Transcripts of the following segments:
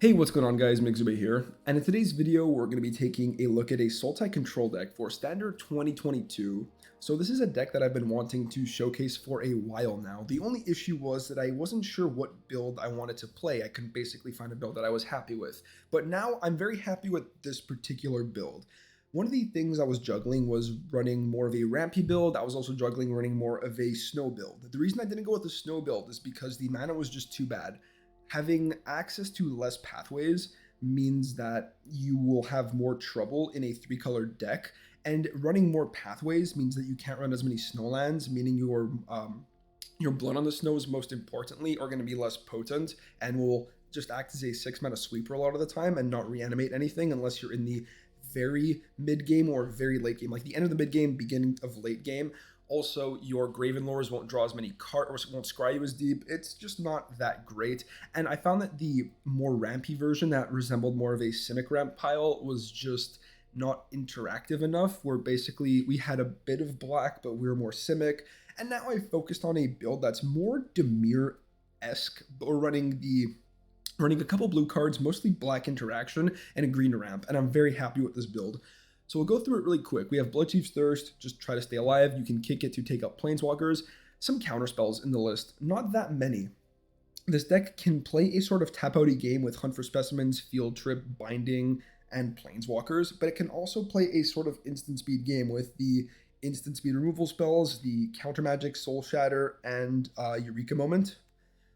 Hey, what's going on guys, Mixubay here, and in today's video we're going to be taking a look at a Sultai control deck for Standard 2022. So this is a deck that I've been wanting to showcase for a while now. The only issue was that I wasn't sure what build I wanted to play. I couldn't basically find a build that I was happy with, but now I'm very happy with this particular build. One of the things I was juggling was running more of a rampy build. I was also juggling running more of a snow build. The reason I didn't go with the snow build is because the mana was just too bad. Having access to less pathways means that you will have more trouble in a three-color deck, and running more pathways means that you can't run as many snowlands, meaning your blood on the snows, most importantly, are going to be less potent and will just act as a 6 mana sweeper a lot of the time and not reanimate anything unless you're in the very mid game or very late game, like the end of the mid game, beginning of late game. Also, your Graven Lores won't draw as many cards, or won't scry you as deep. It's just not that great. And I found that the more rampy version that resembled more of a Simic ramp pile was just not interactive enough, where basically we had a bit of black, but we were more Simic. And now I focused on a build that's more Dimir-esque, or running a couple blue cards, mostly black interaction, and a green ramp, and I'm very happy with this build. So we'll go through it really quick. We have Bloodchief's Thirst, just try to stay alive. You can kick it to take out Planeswalkers. Some counter spells in the list, not that many. This deck can play a sort of tap-outy game with Hunt for Specimens, Field Trip, Binding, and Planeswalkers, but it can also play a sort of instant speed game with the instant speed removal spells, the counter magic, Soul Shatter, and Eureka Moment.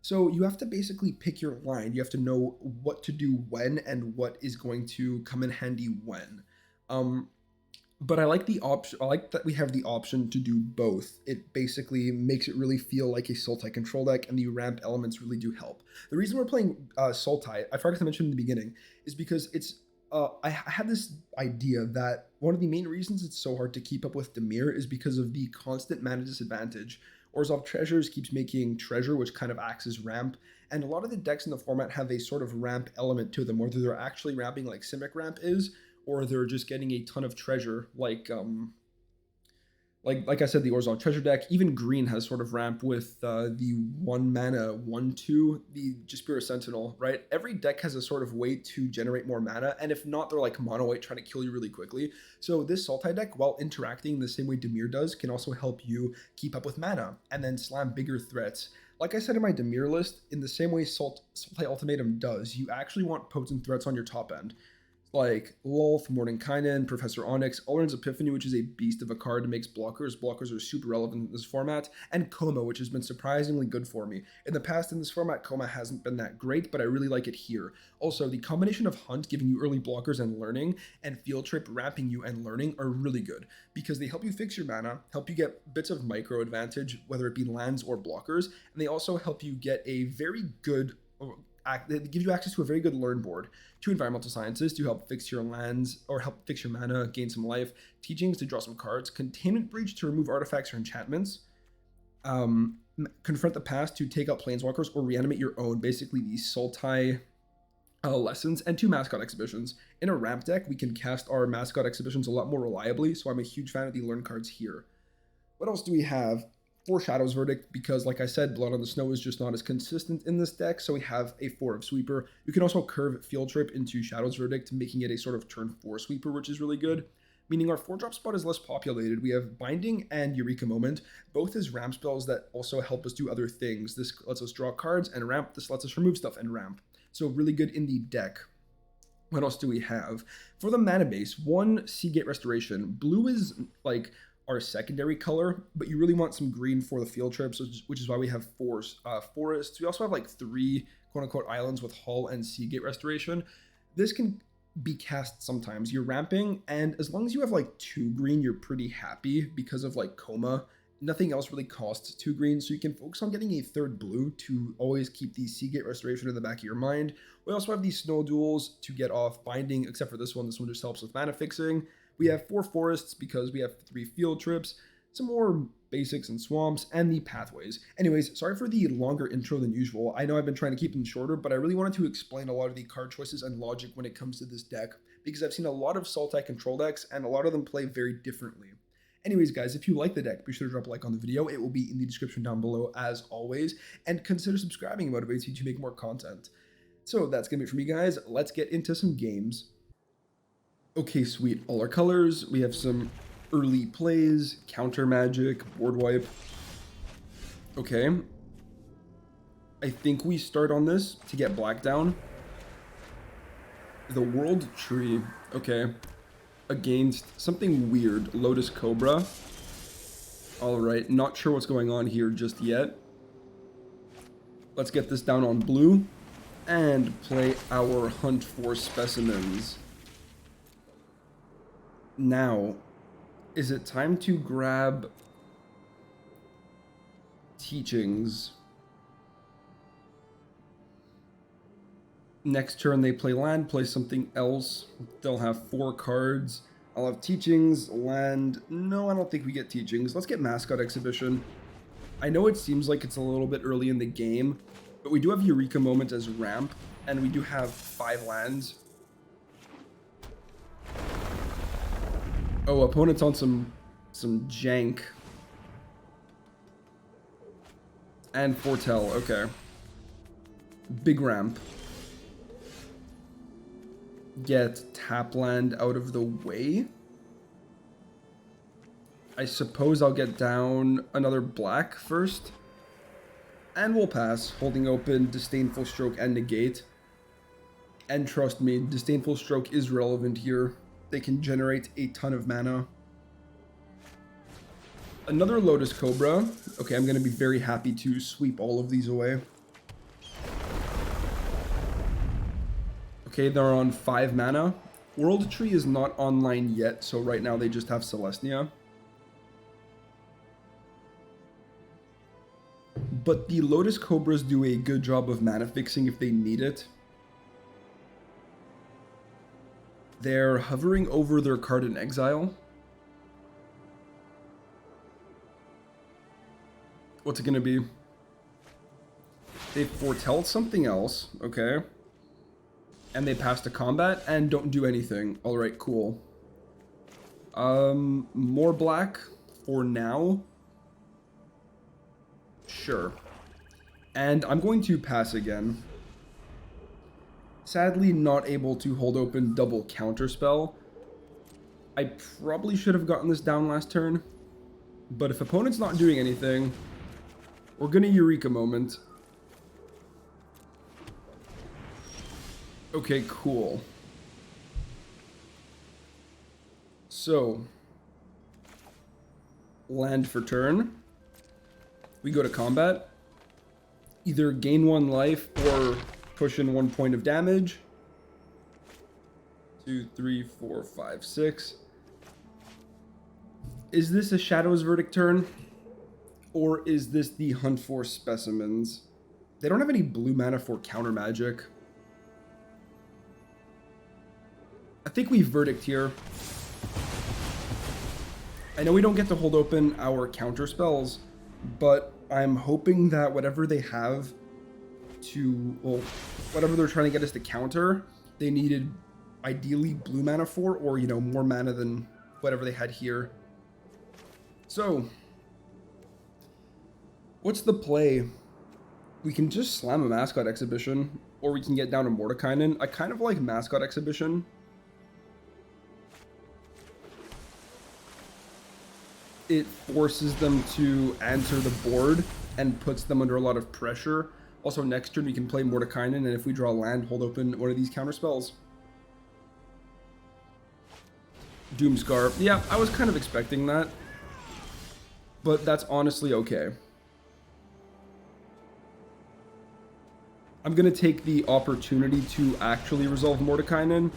So you have to basically pick your line. You have to know what to do when and what is going to come in handy when. Um, but I like the option. I like that we have the option to do both. It basically makes it really feel like a Sultai control deck, and the ramp elements really do help. The reason we're playing Sultai, I forgot to mention in the beginning, is because it's. I had this idea that one of the main reasons it's so hard to keep up with Dimir is because of the constant mana disadvantage. Orzhov Treasures keeps making Treasure, which kind of acts as ramp, and a lot of the decks in the format have a sort of ramp element to them, whether they're actually ramping like Simic ramp is, or they're just getting a ton of treasure, like I said, the Orzhov Treasure deck. Even green has sort of ramp with the 1 mana 1/2, the Jaspira Sentinel, right? Every deck has a sort of way to generate more mana, and if not, they're like mono white trying to kill you really quickly. So this Sultai deck, while interacting the same way Dimir does, can also help you keep up with mana and then slam bigger threats. Like I said in my Dimir list, in the same way Sultai Ultimatum does, you actually want potent threats on your top end, like Lolth, Mordenkainen, Professor Onyx, Alrund's Epiphany, which is a beast of a card that makes blockers. Blockers are super relevant in this format, and Coma, which has been surprisingly good for me. In the past in this format, Coma hasn't been that great, but I really like it here. Also, the combination of Hunt giving you early blockers and learning, and Field Trip ramping you and learning are really good, because they help you fix your mana, help you get bits of micro advantage, whether it be lands or blockers, and they also help you get a very good they give you access to a very good learn board, to environmental sciences to help fix your lands or help fix your mana, gain some life, teachings to draw some cards, containment breach to remove artifacts or enchantments, confront the past to take out planeswalkers or reanimate your own, basically the Sultai lessons, and 2 mascot exhibitions. In a ramp deck, we can cast our mascot exhibitions a lot more reliably, so I'm a huge fan of the learn cards here. What else do we have? 4 Shadows Verdict, because like I said, Blood on the Snow is just not as consistent in this deck, so we have a 4 of Sweeper. You can also curve Field Trip into Shadows Verdict, making it a sort of turn 4 Sweeper, which is really good. Meaning our 4-drop spot is less populated. We have Binding and Eureka Moment, both as ramp spells that also help us do other things. This lets us draw cards and ramp. This lets us remove stuff and ramp. So really good in the deck. What else do we have? For the mana base, 1 Seagate Restoration. Blue is like our secondary color, but you really want some green for the field trips, which is why we have 4 forests. We also have like 3 quote-unquote islands with Hull and Seagate Restoration. This can be cast sometimes. You're ramping, and as long as you have like 2 green, you're pretty happy because of like Coma. Nothing else really costs 2 green, so you can focus on getting a 3rd blue to always keep the Seagate Restoration in the back of your mind. We also have these Snow Duels to get off Binding, except for this one. This one just helps with mana fixing. We have 4 forests because we have 3 field trips, some more basics and swamps, and the pathways. Anyways, sorry for the longer intro than usual. I know I've been trying to keep them shorter, but I really wanted to explain a lot of the card choices and logic when it comes to this deck, because I've seen a lot of Sultai control decks, and a lot of them play very differently. Anyways, guys, if you like the deck, be sure to drop a like on the video. It will be in the description down below as always, and consider subscribing. It motivates you to make more content. So that's gonna be it for me, guys. Let's get into some games. Okay, sweet. All our colors. We have some early plays, counter magic, board wipe. Okay. I think we start on this to get black down. The World Tree. Okay. Against something weird. Lotus Cobra. Alright, not sure what's going on here just yet. Let's get this down on blue. And play our Hunt for Specimens. Now, is it time to grab Teachings? Next turn they play land, play something else. They'll have 4 cards. I'll have Teachings, land. No, I don't think we get Teachings. Let's get Mascot Exhibition. I know it seems like it's a little bit early in the game, but we do have Eureka Moment as ramp, and we do have 5 lands. Oh, opponent's on some jank. And Foretell, okay. Big ramp. Get tap land out of the way. I suppose I'll get down another black first. And we'll pass, holding open Disdainful Stroke and Negate. And trust me, Disdainful Stroke is relevant here. They can generate a ton of mana. Another Lotus Cobra. Okay, I'm going to be very happy to sweep all of these away. Okay, they're on 5 mana. World Tree is not online yet, so right now they just have Celestia. But the Lotus Cobras do a good job of mana fixing if they need it. They're hovering over their card in exile. What's it gonna be? They foretell something else, okay. And they pass to combat and don't do anything. Alright, cool. More black for now. Sure. And I'm going to pass again. Sadly, not able to hold open double counterspell. I probably should have gotten this down last turn. But if opponent's not doing anything, we're gonna Eureka Moment. Okay, cool. So, land for turn. We go to combat. Either gain 1 life or push in 1 point of damage. 2, 3, 4, 5, 6. Is this a Shadow's Verdict turn? Or is this the Hunt for Specimens? They don't have any blue mana for counter magic. I think we Verdict here. I know we don't get to hold open our counter spells, but I'm hoping that whatever they have to, well, whatever they're trying to get us to counter, they needed ideally blue mana for, or, you know, more mana than whatever they had here. So, what's the play? We can just slam a Mascot Exhibition, or we can get down to Mordekainen. I kind of like Mascot Exhibition. It forces them to answer the board and puts them under a lot of pressure. Also, next turn we can play Mordekainen, and if we draw land, hold open one of these counter spells. Doomscar. Yeah, I was kind of expecting that. But that's honestly okay. I'm going to take the opportunity to actually resolve Mordekainen,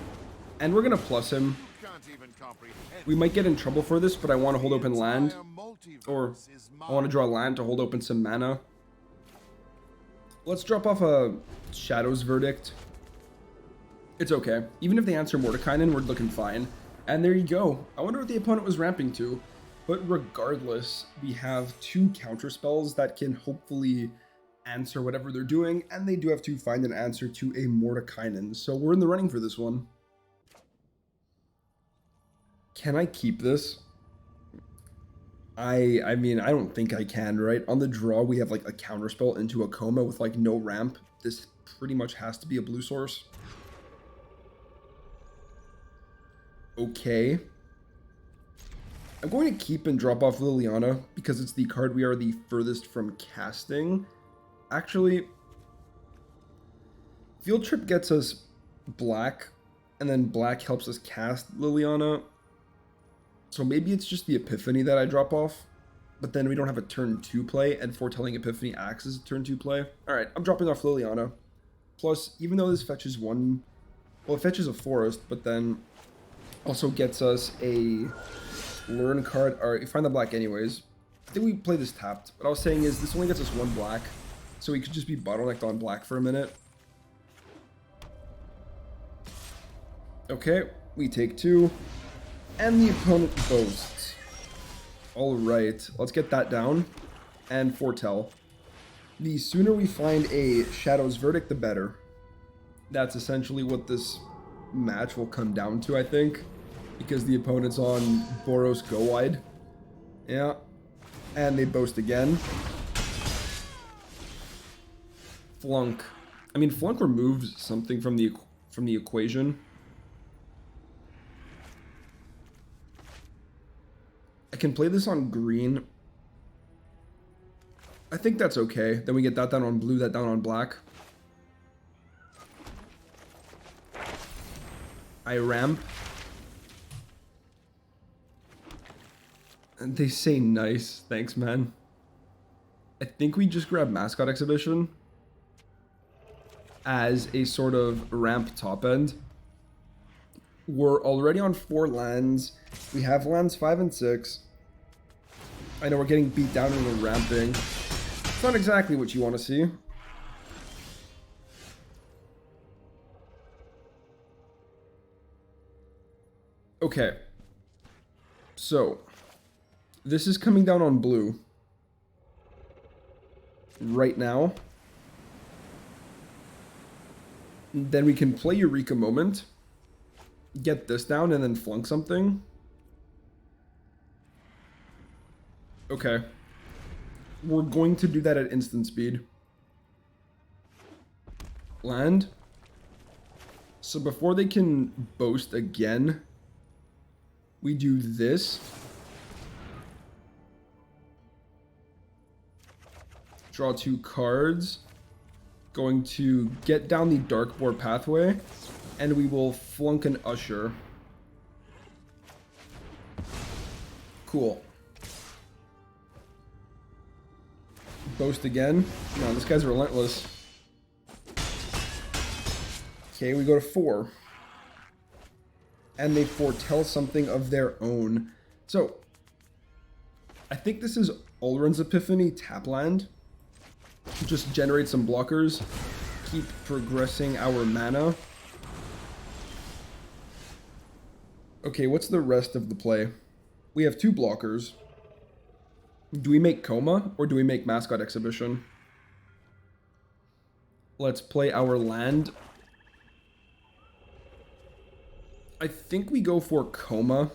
and we're going to plus him. We might get in trouble for this, but I want to hold open land. Or I want to draw land to hold open some mana. Let's drop off a Shadow's Verdict. It's okay. Even if they answer Mordekainen, we're looking fine. And there you go. I wonder what the opponent was ramping to. But regardless, we have 2 counter spells that can hopefully answer whatever they're doing. And they do have to find an answer to a Mordekainen. So we're in the running for this one. Can I keep this? I mean, I don't think I can, right? On the draw, we have like a counterspell into a coma with like no ramp. This pretty much has to be a blue source. Okay. I'm going to keep and drop off Liliana because it's the card we are the furthest from casting. Actually, Field Trip gets us black, and then black helps us cast Liliana. So maybe it's just the Epiphany that I drop off, but then we don't have a turn 2 play, and Foretelling Epiphany acts as a turn 2 play. Alright, I'm dropping off Liliana. Plus, even though this fetches one... Well, it fetches a forest, but then also gets us a learn card. Alright, you find the black anyways. I think we play this tapped. What I was saying is, this only gets us one black, so we could just be bottlenecked on black for a minute. Okay, we take 2, and the opponent boasts. Alright, let's get that down, and foretell. The sooner we find a Shadow's Verdict, the better. That's essentially what this match will come down to, I think, because the opponent's on Boros Go Wide. Yeah, and they boast again. Flunk. I mean, Flunk removes something from the equation. I can play this on green. I think that's okay. Then we get that down on blue, that down on black. I ramp. And they say nice. Thanks, man. I think we just grab Mascot Exhibition as a sort of ramp top end. We're already on 4 lands. We have lands 5 and 6. I know we're getting beat down and we're ramping. It's not exactly what you want to see. Okay. So, this is coming down on blue. Right now. Then we can play Eureka Moment. Get this down and then flunk something. Okay. We're going to do that at instant speed. Land. So before they can boast again, we do this. Draw 2 cards. Going to get down the Darkboard pathway. And we will flunk an Usher. Cool. Boast again. No, this guy's relentless. Okay, we go to 4. And they foretell something of their own. So, I think this is Ulrun's Epiphany, tap land. Just generate some blockers. Keep progressing our mana. Okay, what's the rest of the play? We have 2 blockers. Do we make Coma, or do we make Mascot Exhibition? Let's play our land. I think we go for Coma.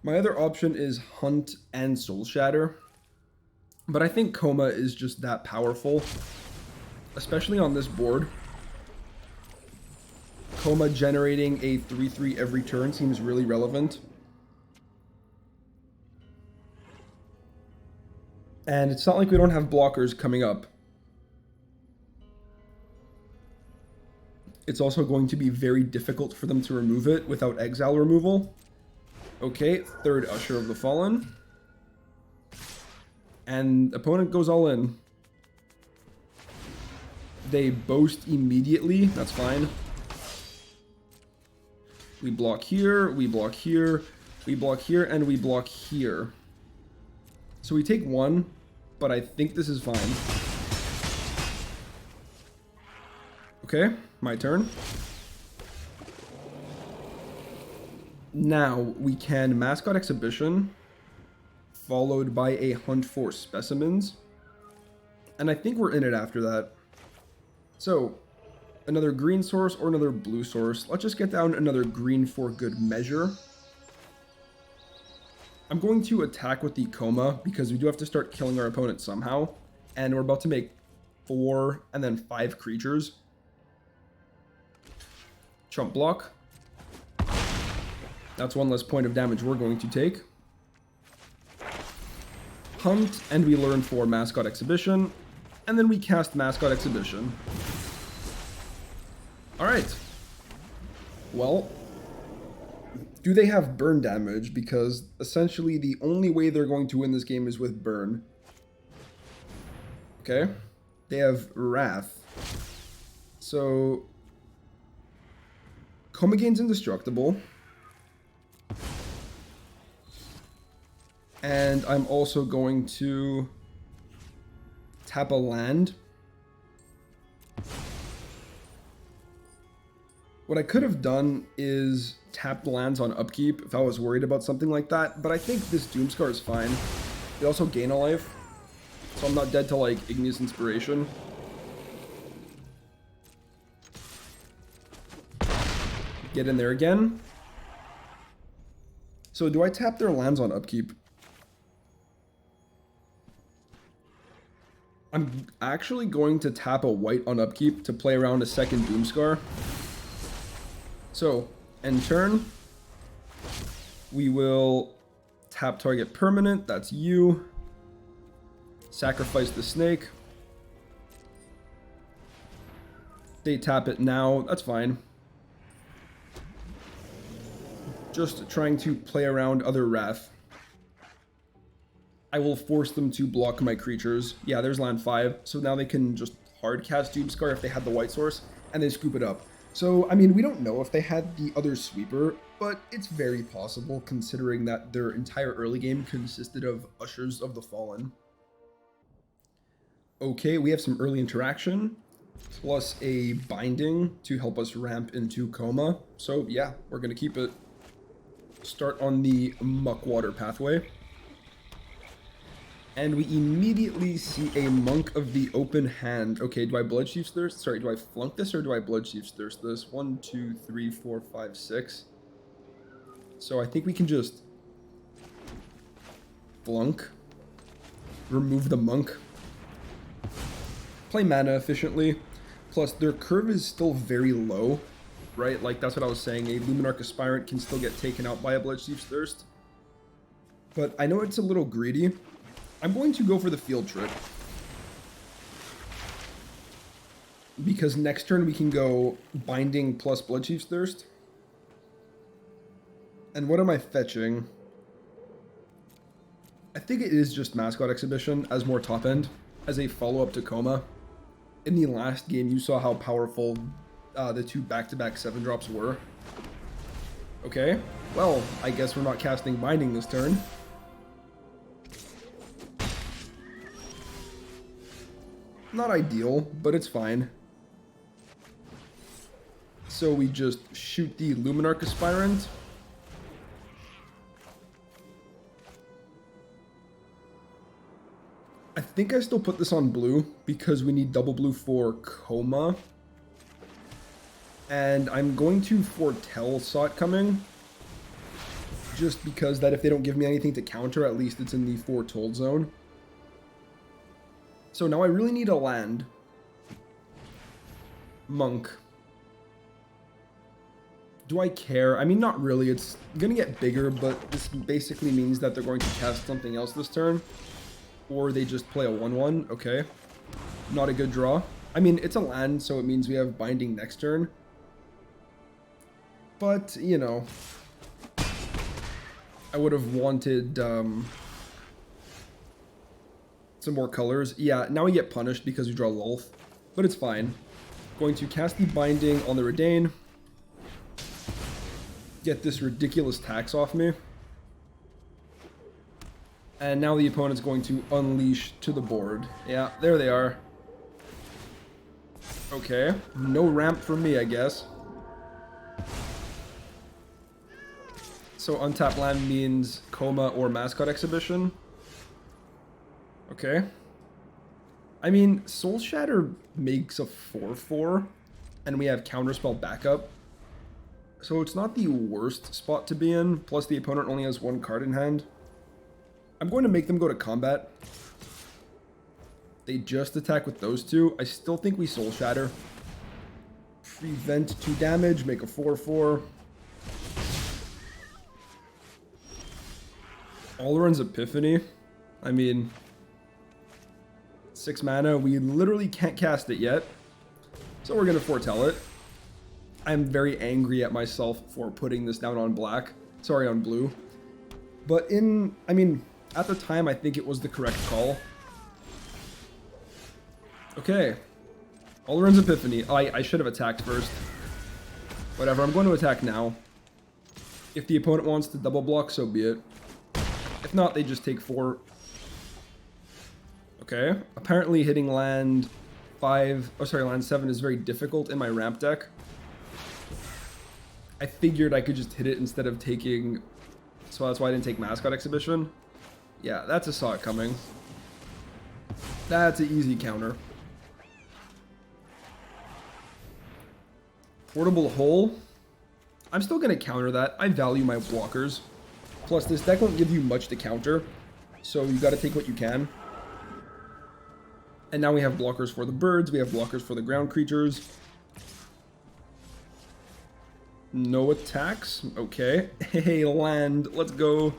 My other option is Hunt and Soul Shatter. But I think Coma is just that powerful. Especially on this board. Coma generating a 3/3 every turn seems really relevant. And it's not like we don't have blockers coming up. It's also going to be very difficult for them to remove it without exile removal. Okay, 3rd Usher of the Fallen. And opponent goes all in. They boast immediately, that's fine. We block here, we block here, we block here, and we block here. So we take 1, but I think this is fine. Okay, my turn. Now we can Mascot Exhibition, followed by a Hunt for Specimens. And I think we're in it after that. So, another green source or another blue source. Let's just get down another green for good measure. I'm going to attack with the Coma because we do have to start killing our opponent somehow. And we're about to make 4, and then 5 creatures. Chump block. That's one less point of damage we're going to take. Hunt, and we learn 4 Mascot Exhibition. And then we cast Mascot Exhibition. Alright. Well, do they have burn damage? Because essentially the only way they're going to win this game is with burn. Okay. They have Wrath. So Coma Gain's indestructible. And I'm also going to tap a land. What I could have done is tap the lands on upkeep if I was worried about something like that, but I think this Doomscar is fine. They also gain a life, so I'm not dead to like Igneous Inspiration. Get in there again. So do I tap their lands on upkeep? I'm actually going to tap a white on upkeep to play around a second Doomscar. So, end turn, we will tap target permanent, that's you. Sacrifice the snake. They tap it now, that's fine. Just trying to play around other Wrath. I will force them to block my creatures. Yeah, there's land 5. So now they can just hard cast Doomscar if they had the white source, and they scoop it up. So, I mean, we don't know if they had the other sweeper, but it's very possible considering that their entire early game consisted of Ushers of the Fallen. Okay, we have some early interaction, plus a binding to help us ramp into Coma. So yeah, we're going to keep it. Start on the Muckwater pathway. And we immediately see a Monk of the Open Hand. Okay, do I Bloodchief's Thirst? Sorry, do I flunk this or do I Bloodchief's Thirst this? 1, 2, 3, 4, 5, 6. So I think we can just flunk. Remove the Monk. Play mana efficiently. Plus, their curve is still very low, right? Like, that's what I was saying. A Luminarch Aspirant can still get taken out by a Bloodchief's Thirst. But I know it's a little greedy. I'm going to go for the field trip. Because next turn we can go Binding plus Bloodchief's Thirst. And what am I fetching? I think it is just Mascot Exhibition as more top end, as a follow-up to Coma. In the last game, you saw how powerful the 2 back-to-back 7-drops were. Okay, well, I guess we're not casting Binding this turn. Not ideal, but it's fine. So we just shoot the Luminarch Aspirant. I think I still put this on blue because we need double blue for Coma. And I'm going to foretell Sot coming. Just because that if they don't give me anything to counter, at least it's in the foretold zone. So now I really need a land. Monk. Do I care? I mean, not really. It's going to get bigger, but this basically means that they're going to cast something else this turn. Or they just play a 1/1. Okay. Not a good draw. I mean, it's a land, so it means we have Binding next turn. But, you know, I would have wanted some more colors. Yeah, now we get punished because we draw Lulth, but it's fine. Going to cast the Binding on the Redain. Get this ridiculous tax off me. And now the opponent's going to unleash to the board. Yeah, there they are. Okay, no ramp for me, I guess. So untap land means Coma or Mascot Exhibition. Okay. I mean, Soul Shatter makes a 4/4, and we have Counterspell backup. So it's not the worst spot to be in, plus the opponent only has 1 card in hand. I'm going to make them go to combat. They just attack with those two. I still think we Soul Shatter. Prevent 2 damage, make a 4/4. Alrund's Epiphany. I mean, 6 mana. We literally can't cast it yet. So we're going to foretell it. I'm very angry at myself for putting this down on black. Sorry, on blue. But I mean, at the time, I think it was the correct call. Okay. Alrund's Epiphany. I should have attacked first. Whatever, I'm going to attack now. If the opponent wants to double block, so be it. If not, they just take 4. Okay. Apparently hitting land 5... Oh, sorry, land 7 is very difficult in my ramp deck. I figured I could just hit it instead of taking... So that's why I didn't take Mascot Exhibition. Yeah, that's a saw it coming. That's an easy counter. Portable Hole. I'm still going to counter that. I value my blockers. Plus, this deck won't give you much to counter, so you got to take what you can. And now we have blockers for the birds. We have blockers for the ground creatures. No attacks. Okay. Hey, land. Let's go.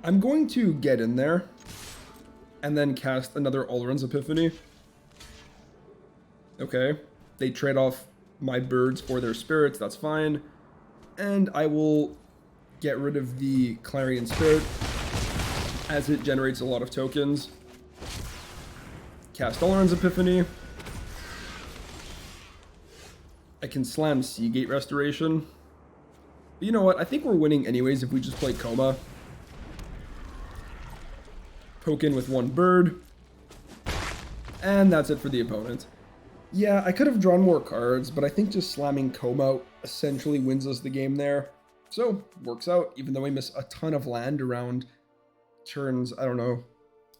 I'm going to get in there and then cast another Alrund's Epiphany. Okay. They trade off my birds for their spirits. That's fine. And I will get rid of the Clarion Spirit as it generates a lot of tokens. Cast Alrund's Epiphany. I can slam Seagate Restoration. But you know what? I think we're winning anyways if we just play Coma. Poke in with 1 bird. And that's it for the opponent. Yeah, I could have drawn more cards, but I think just slamming Coma essentially wins us the game there. So, works out, even though we miss a ton of land around turns, I don't know,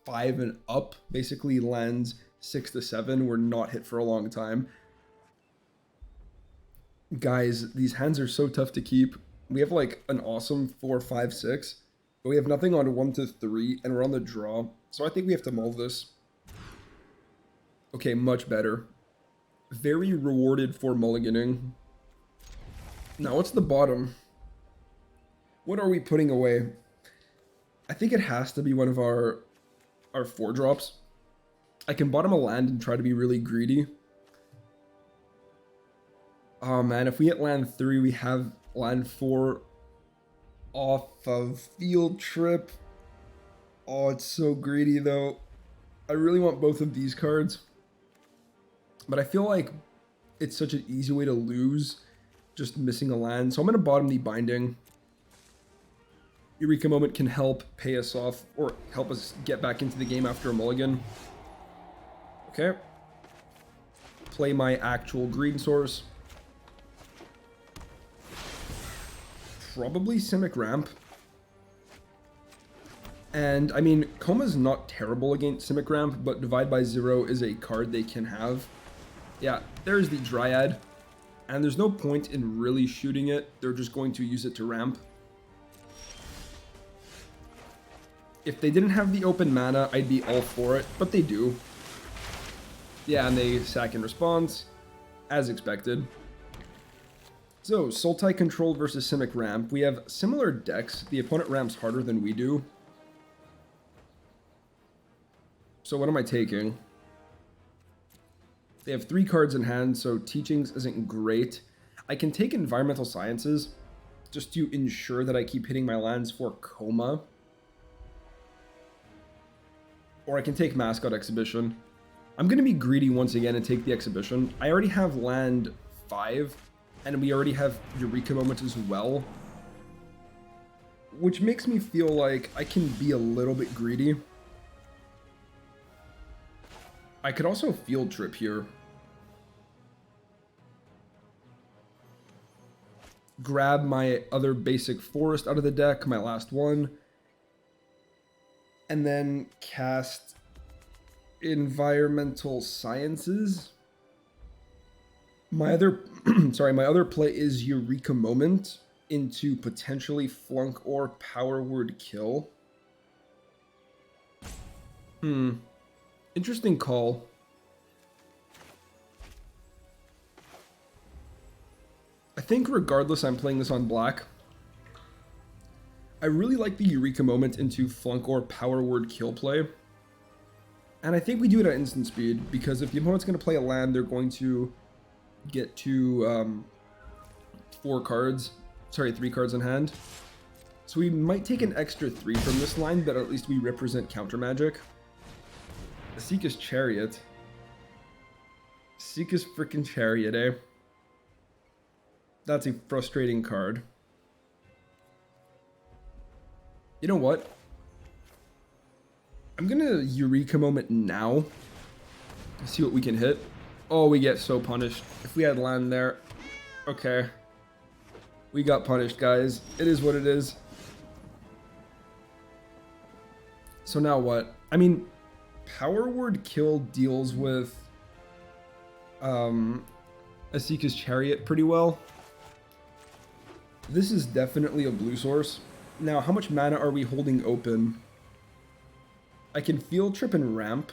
5 and up. Basically, lands 6 to 7 were not hit for a long time. Guys, these hands are so tough to keep. We have like an awesome 4, 5, 6, but we have nothing on 1 to 3, and we're on the draw. So I think we have to mull this. Okay, much better. Very rewarded for mulliganing. Now, what's the bottom? What are we putting away? I think it has to be one of our 4-drops. I can bottom a land and try to be really greedy. Oh man, if we hit land 3, we have land 4 off of Field Trip. Oh, it's so greedy though. I really want both of these cards. But I feel like it's such an easy way to lose, just missing a land. So I'm going to bottom the Binding. Eureka Moment can help pay us off, or help us get back into the game after a mulligan. Okay. Play my actual green source. Probably Simic Ramp. And, I mean, Coma's not terrible against Simic Ramp, but Divide by Zero is a card they can have. Yeah, there's the Dryad. And there's no point in really shooting it. They're just going to use it to ramp. If they didn't have the open mana, I'd be all for it, but they do. Yeah, and they sack in response, as expected. So, Sultai controlled versus Simic Ramp. We have similar decks. The opponent ramps harder than we do. So what am I taking? They have 3 cards in hand, so Teachings isn't great. I can take Environmental Sciences, just to ensure that I keep hitting my lands for Coma. Or I can take Mascot Exhibition. I'm going to be greedy once again and take the Exhibition. I already have land 5, and we already have Eureka Moment as well. Which makes me feel like I can be a little bit greedy. I could also Field Trip here. Grab my other basic forest out of the deck, my last one. And then cast Environmental Sciences. My other my other play is Eureka Moment into potentially Flunk or Power Word Kill. Interesting call. I think regardless, I'm playing this on black. I really like the Eureka moment into flunk or power word kill play. And I think we do it at instant speed, because if the opponent's going to play a land, they're going to get to 3 cards in hand. So we might take an extra 3 from this line, but at least we represent counter magic. Seeka's Chariot. Seeka's freaking Chariot, eh? That's a frustrating card. You know what? I'm gonna Eureka moment now. See what we can hit. Oh, we get so punished. If we had land there. Okay. We got punished, guys. It is what it is. So now what? I mean, power word kill deals with Asika's Chariot pretty well. This is definitely a blue source. Now, how much mana are we holding open? I can field trip and ramp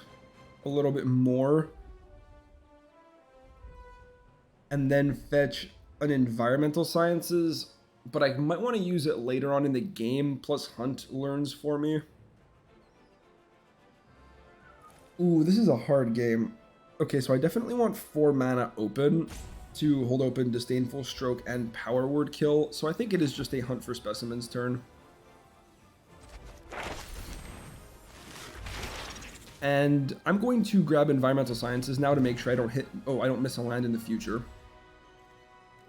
a little bit more. And then fetch an environmental sciences. But I might want to use it later on in the game, plus Hunt learns for me. Ooh, this is a hard game. Okay, so I definitely want 4 mana open to hold open Disdainful Stroke and Power Word Kill. So I think it is just a Hunt for Specimens turn. And I'm going to grab Environmental Sciences now to make sure I don't miss a land in the future.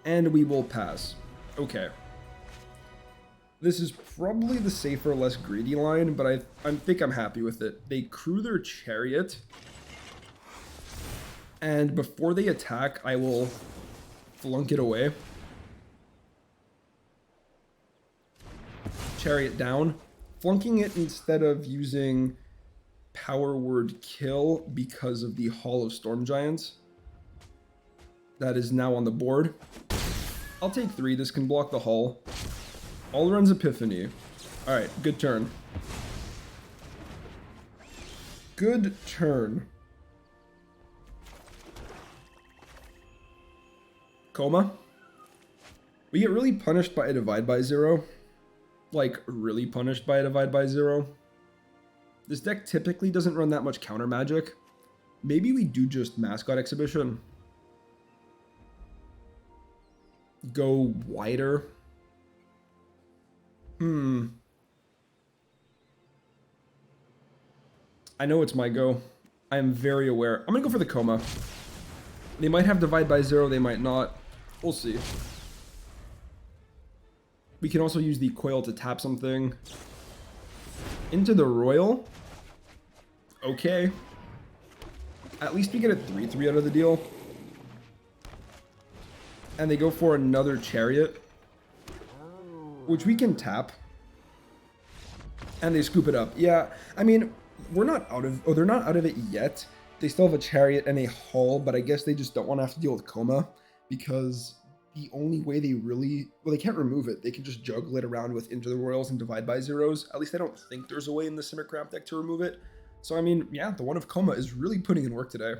And we will pass. Okay. This is probably the safer, less greedy line, but I think I'm happy with it. They crew their Chariot. And before they attack, I will flunk it away. Chariot down. Flunking it instead of using Power Word Kill because of the Hall of Storm Giants. That is now on the board. I'll take 3. This can block the Hull. Alrund's Epiphany. Alright, good turn. Good turn. Coma. We get really punished by a Divide by 0. Like, really punished by a Divide by 0. This deck typically doesn't run that much counter magic. Maybe we do just Mascot Exhibition. Go wider. I know it's my go. I am very aware. I'm gonna go for the Coma. They might have Divide by 0, they might not. We'll see. We can also use the Coil to tap something. Into the Royal. Okay. At least we get a 3/3 out of the deal. And they go for another Chariot, which we can tap. And they scoop it up. Yeah, I mean, we're not out of... Oh, they're not out of it yet. They still have a Chariot and a Hull, but I guess they just don't want to have to deal with Coma, because the only way they really... Well, they can't remove it. They can just juggle it around with Into the Royals and Divide by Zeros. At least I don't think there's a way in the Simic Ramp deck to remove it. So, I mean, yeah, the one of Coma is really putting in work today.